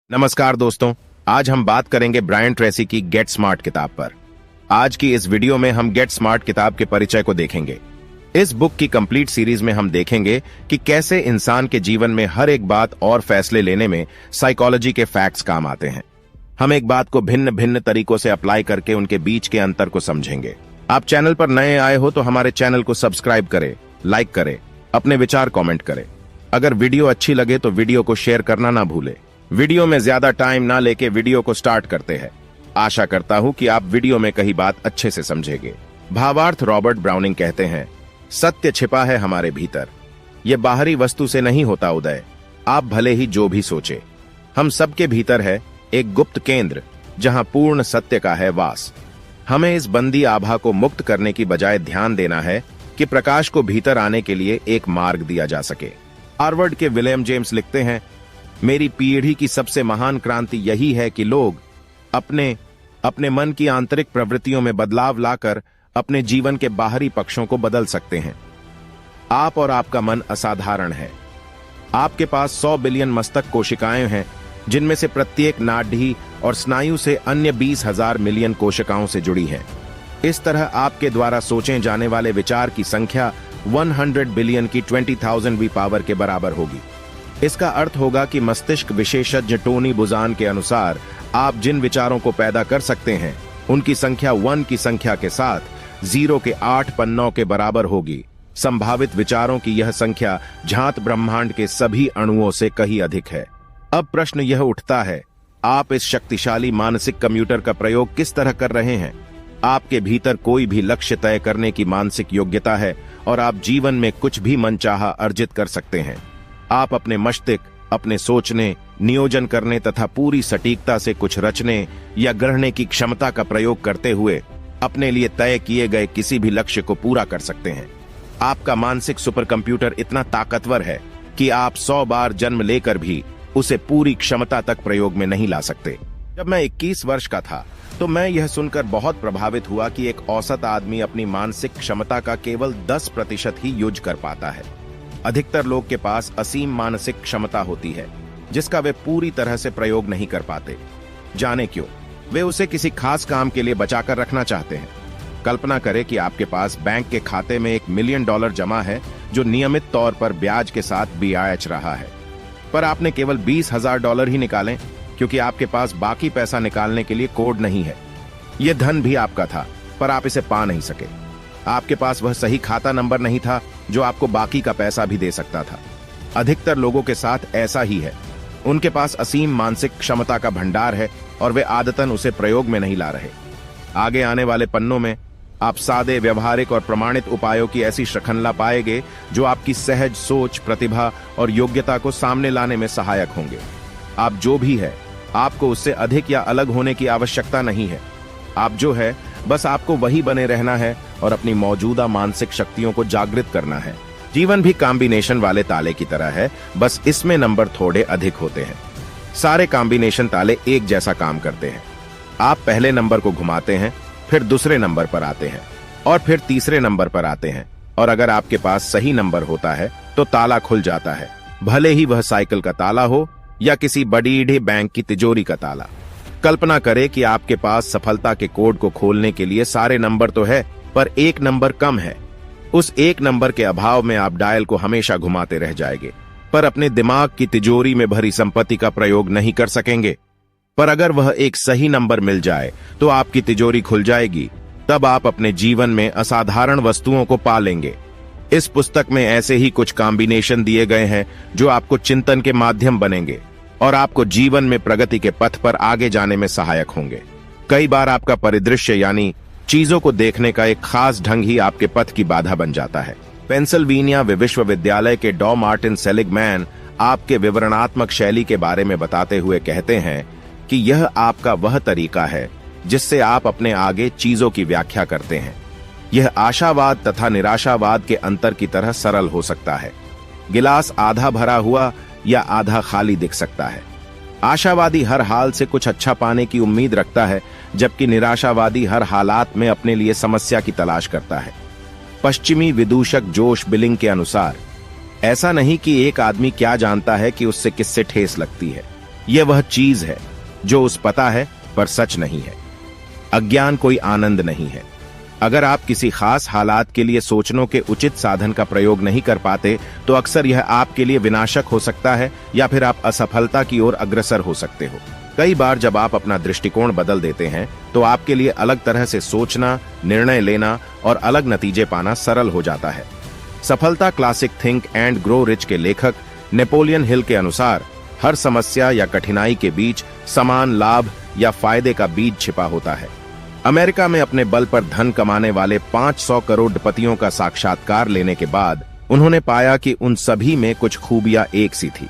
नमस्कार दोस्तों, आज हम बात करेंगे ब्रायन ट्रेसी की गेट स्मार्ट किताब पर। आज की इस वीडियो में हम गेट स्मार्ट किताब के परिचय को देखेंगे। इस बुक की कंप्लीट सीरीज में हम देखेंगे कि कैसे इंसान के जीवन में हर एक बात और फैसले लेने में साइकोलॉजी के फैक्ट्स काम आते हैं। हम एक बात को भिन्न भिन्न तरीकों से अप्लाई करके उनके बीच के अंतर को समझेंगे। आप चैनल पर नए आए हो तो हमारे चैनल को सब्सक्राइब करें, लाइक करें, अपने विचार कॉमेंट करें। अगर वीडियो अच्छी लगे तो वीडियो को शेयर करना ना भूलें। वीडियो में ज्यादा टाइम ना लेके वीडियो को स्टार्ट करते हैं। आशा करता हूं कि आप वीडियो में कही बात अच्छे से समझेंगे। भावार्थ रॉबर्ट ब्राउनिंग कहते हैं, सत्य छिपा है हमारे भीतर। यह बाहरी वस्तु से नहीं होता उदय, आप भले ही जो भी सोचे। हम सबके भीतर है एक गुप्त केंद्र जहां पूर्ण सत्य का है वास। हमें इस बंदी आभा को मुक्त करने की बजाय ध्यान देना है कि प्रकाश को भीतर आने के लिए एक मार्ग दिया जा सके। हार्वर्ड के विलियम जेम्स लिखते हैं, मेरी पीढ़ी की सबसे महान क्रांति यही है कि लोग अपने मन की आंतरिक प्रवृत्तियों में बदलाव लाकर अपने जीवन के बाहरी पक्षों को बदल सकते हैं। आप और आपका मन असाधारण है। आपके पास 100 बिलियन मस्तक कोशिकाएं हैं, जिनमें से प्रत्येक नाड़ी और स्नायु से अन्य 20,000 मिलियन कोशिकाओं से जुड़ी है। इस तरह आपके द्वारा सोचे जाने वाले विचार की संख्या 100 बिलियन की 20,000वीं पावर के बराबर होगी। इसका अर्थ होगा कि मस्तिष्क विशेषज्ञ टोनी बुजान के अनुसार आप जिन विचारों को पैदा कर सकते हैं उनकी संख्या 1 की संख्या के साथ 0 के 8 पन्नों के बराबर होगी। संभावित विचारों की यह संख्या झांत ब्रह्मांड के सभी अणुओं से कहीं अधिक है। अब प्रश्न यह उठता है, आप इस शक्तिशाली मानसिक कंप्यूटर का प्रयोग किस तरह कर रहे हैं? आपके भीतर कोई भी लक्ष्य तय करने की मानसिक योग्यता है और आप जीवन में कुछ भी मनचाहा अर्जित कर सकते हैं। आप अपने मस्तिष्क, अपने सोचने, नियोजन करने तथा पूरी सटीकता से कुछ रचने या गढ़ने की क्षमता का प्रयोग करते हुए अपने लिए तय किए गए किसी भी लक्ष्य को पूरा कर सकते हैं। आपका मानसिक सुपर कंप्यूटर इतना ताकतवर है कि आप 100 बार जन्म लेकर भी उसे पूरी क्षमता तक प्रयोग में नहीं ला सकते। जब मैं 21 वर्ष का था तो मैं यह सुनकर बहुत प्रभावित हुआ कि एक औसत आदमी अपनी मानसिक क्षमता का केवल 10% ही यूज कर पाता है। अधिकतर लोग के पास असीम मानसिक क्षमता होती है जिसका वे पूरी तरह से प्रयोग नहीं कर पाते। जाने क्यों? वे उसे किसी खास काम के लिए बचाकर रखना चाहते हैं। कल्पना करें कि आपके पास बैंक के खाते में $1 मिलियन जमा है जो नियमित तौर पर ब्याज के साथ ब्याज रहा है, पर आपने केवल $20,000 ही निकालें क्योंकि आपके पास बाकी पैसा निकालने के लिए कोड नहीं है। यह धन भी आपका था पर आप इसे पा नहीं सके। आपके पास वह सही खाता नंबर नहीं था जो आपको बाकी का पैसा भी दे सकता था। अधिकतर लोगों के साथ ऐसा ही है। उनके पास असीम मानसिक क्षमता का भंडार है और वे आदतन उसे प्रयोग में नहीं ला रहे। आगे आने वाले पन्नों में आप सादे, व्यवहारिक और प्रमाणित उपायों की ऐसी श्रृंखला पाएंगे जो आपकी सहज सोच, प्रतिभा और योग्यता को सामने लाने में सहायक होंगे। आप जो भी है, आपको उससे अधिक या अलग होने की आवश्यकता नहीं है। आप जो है, बस आपको वही बने रहना है और अपनी मौजूदा मानसिक शक्तियों को जागृत करना है। जीवन भी कॉम्बिनेशन वाले ताले की तरह है, बस इसमें नंबर थोड़े अधिक होते हैं। सारे कॉम्बिनेशन ताले एक जैसा काम करते हैं। आप पहले नंबर को घुमाते हैं, फिर दूसरे नंबर पर आते हैं और फिर तीसरे नंबर पर आते हैं, और अगर आपके पास सही नंबर होता है तो ताला खुल जाता है, भले ही वह साइकिल का ताला हो या किसी बड़ी बैंक की तिजोरी का ताला। कल्पना करें कि आपके पास सफलता के कोड को खोलने के लिए सारे नंबर तो है, पर एक नंबर कम है। उस एक नंबर के अभाव में आप डायल को हमेशा घुमाते रह जाएंगे, पर अपने दिमाग की तिजोरी में भरी संपत्ति का प्रयोग नहीं कर सकेंगे। पर अगर वह एक सही नंबर मिल जाए तो आपकी तिजोरी खुल जाएगी। तब आप अपने जीवन में असाधारण वस्तुओं को पा लेंगे। इस पुस्तक में ऐसे ही कुछ कॉम्बिनेशन दिए गए हैं जो आपको चिंतन के माध्यम बनेंगे और आपको जीवन में प्रगति के पथ पर आगे जाने में सहायक होंगे। कई बार आपका परिदृश्य यानी चीजों को देखने का एक खास ढंग ही आपके पथ की बाधा बन जाता है। पेंसिल्वेनिया विश्वविद्यालय के डॉ मार्टिन सेलिगमैन आपके विवरणात्मक शैली के बारे में बताते हुए कहते हैं कि यह आपका वह तरीका है जिससे आप अपने आगे चीजों की व्याख्या करते हैं। यह आशावाद तथा निराशावाद के अंतर की तरह सरल हो सकता है। गिलास आधा भरा हुआ या आधा खाली दिख सकता है। आशावादी हर हाल से कुछ अच्छा पाने की उम्मीद रखता है, जबकि निराशावादी हर हालात में अपने लिए समस्या की तलाश करता है। पश्चिमी विदूषक जोश बिलिंग के अनुसार ऐसा नहीं कि एक आदमी क्या जानता है कि उससे किससे ठेस लगती है, यह वह चीज है जो उस पता है पर सच नहीं है। अज्ञान कोई आनंद नहीं है। अगर आप किसी खास हालात के लिए सोचने के उचित साधन का प्रयोग नहीं कर पाते तो अक्सर यह आपके लिए विनाशक हो सकता है या फिर आप असफलता की ओर अग्रसर हो सकते हो। कई बार जब आप अपना दृष्टिकोण बदल देते हैं तो आपके लिए अलग तरह से सोचना, निर्णय लेना और अलग नतीजे पाना सरल हो जाता है। सफलता classic think and grow rich के लेखक नेपोलियन हिल के अनुसार हर समस्या या कठिनाई के बीच समान लाभ या फायदे का बीज छिपा होता है। अमेरिका में अपने बल पर धन कमाने वाले 500 करोड़पतियों का साक्षात्कार लेने के बाद उन्होंने पाया कि उन सभी में कुछ खूबियां एक सी थी।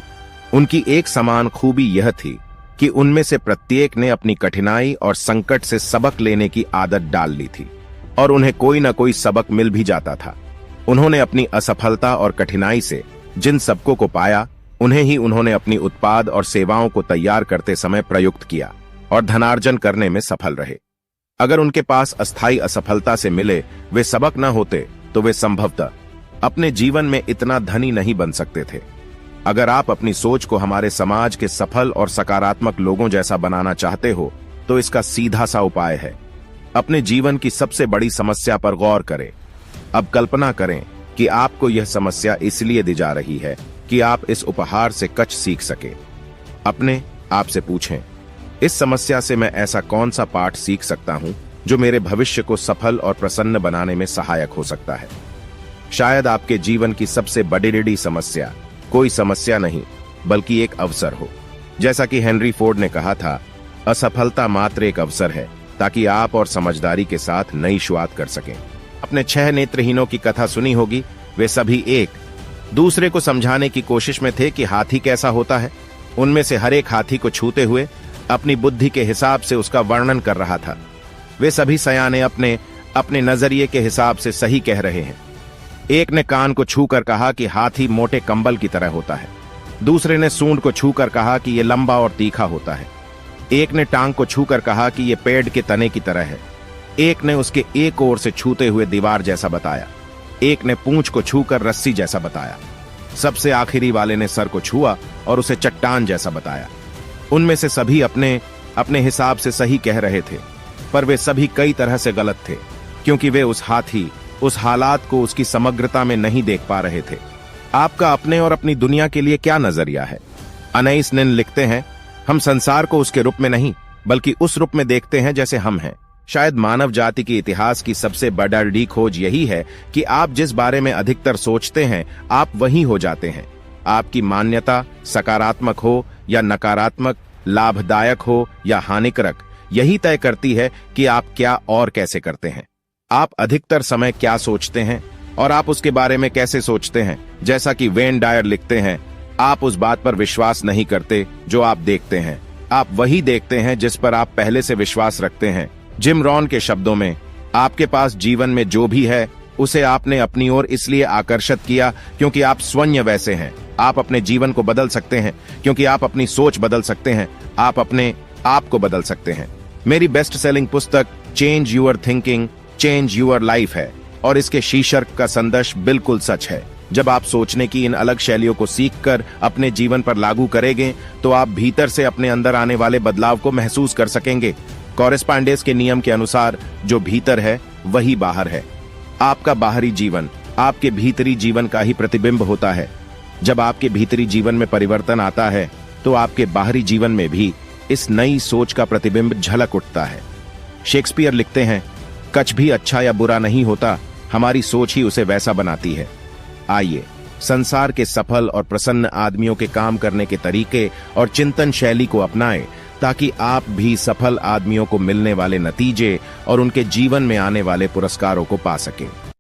उनकी एक समान खूबी यह थी कि उनमें से प्रत्येक ने अपनी कठिनाई और संकट से सबक लेने की आदत डाल ली थी और उन्हें कोई न कोई सबक मिल भी जाता था। उन्होंने अपनी असफलता और कठिनाई से जिन सबकों को पाया उन्हें ही उन्होंने अपनी उत्पाद और सेवाओं को तैयार करते समय प्रयुक्त किया और धनार्जन करने में सफल रहे। अगर उनके पास अस्थायी असफलता से मिले वे सबक न होते तो वे संभवतः अपने जीवन में इतना धनी नहीं बन सकते थे। अगर आप अपनी सोच को हमारे समाज के सफल और सकारात्मक लोगों जैसा बनाना चाहते हो तो इसका सीधा सा उपाय है, अपने जीवन की सबसे बड़ी समस्या पर गौर करें। अब कल्पना करें कि आपको यह समस्या इसलिए दी जा रही है कि आप इस उपहार से कुछ सीख सके। अपने आप से पूछें, इस समस्या से मैं ऐसा कौन सा पाठ सीख सकता हूं जो मेरे भविष्य को सफल और प्रसन्न बनाने में सहायक हो सकता है। शायद आपके जीवन की सबसे बड़ी समस्या कोई समस्या नहीं बल्कि एक अवसर हो। जैसा कि हेनरी फोर्ड ने कहा था, असफलता मात्र एक अवसर है ताकि आप और समझदारी के साथ नई शुरुआत कर सकें। अपने 6 नेत्रहीनों की कथा सुनी होगी। वे सभी एक दूसरे को समझाने की कोशिश में थे कि हाथी कैसा होता है। उनमें से हर एक हाथी को छूते हुए अपनी बुद्धि के हिसाब से उसका वर्णन कर रहा था। वे सभी सयाने अपने अपने नजरिए के हिसाब से सही कह रहे हैं। एक ने कान को छूकर कहा कि हाथी मोटे कंबल की तरह होता है। दूसरे ने सूंड को छूकर कहा कि यह लंबा और तीखा होता है। एक ने टांग को छूकर कहा कि यह पेड़ के तने की तरह है। एक ने उसके एक ओर से छूते हुए दीवार जैसा बताया। एक ने पूंछ को छूकर रस्सी जैसा बताया। सबसे आखिरी वाले ने सर को छुआ और उसे चट्टान जैसा बताया। उनमें से सभी अपने अपने हिसाब से सही कह रहे थे, पर वे सभी कई तरह से गलत थे क्योंकि वे उस हाथी, उस हालात को उसकी समग्रता में नहीं देख पा रहे थे। आपका अपने और अपनी दुनिया के लिए क्या नजरिया है? अनईस निन लिखते हैं, हम संसार को उसके रूप में नहीं बल्कि उस रूप में देखते हैं जैसे हम हैं। शायद मानव जाति के इतिहास की सबसे बड़ी खोज यही है कि आप जिस बारे में अधिकतर सोचते हैं आप वही हो जाते हैं। आपकी मान्यता सकारात्मक हो या नकारात्मक, लाभदायक हो या हानिकारक, यही तय करती है कि आप क्या और कैसे करते हैं। आप अधिकतर समय क्या सोचते हैं और आप उसके बारे में कैसे सोचते हैं। जैसा कि वेन डायर लिखते हैं, आप उस बात पर विश्वास नहीं करते जो आप देखते हैं, आप वही देखते हैं जिस पर आप पहले से विश्वास रखते हैं। जिम रॉन के शब्दों में, आपके पास जीवन में जो भी है उसे आपने अपनी ओर इसलिए आकर्षित किया क्योंकि आप स्वयं वैसे हैं। आप अपने जीवन को बदल सकते हैं क्योंकि आप अपनी सोच बदल सकते हैं। आप अपने आप को बदल सकते हैं। मेरी बेस्ट सेलिंग पुस्तक change your thinking change your life है और इसके शीर्षक का संदेश बिल्कुल सच है। जब आप सोचने की इन अलग शैलियों को सीखकर अपने जीवन पर लागू करेंगे तो आप भीतर से अपने अंदर आने वाले बदलाव को महसूस कर सकेंगे। कॉरेस्पांडेंस के नियम के अनुसार जो भीतर है वही बाहर है। आपका बाहरी जीवन आपके भीतरी जीवन का ही प्रतिबिंब होता है। जब आपके भीतरी जीवन में परिवर्तन आता है तो आपके बाहरी जीवन में भी इस नई सोच का प्रतिबिंब झलक उठता है। शेक्सपियर लिखते हैं, कुछ भी अच्छा या बुरा नहीं होता, हमारी सोच ही उसे वैसा बनाती है। आइए संसार के सफल और प्रसन्न आदमियों के काम करने के तरीके और चिंतन शैली को अपनाएं ताकि आप भी सफल आदमियों को मिलने वाले नतीजे और उनके जीवन में आने वाले पुरस्कारों को पा सकें।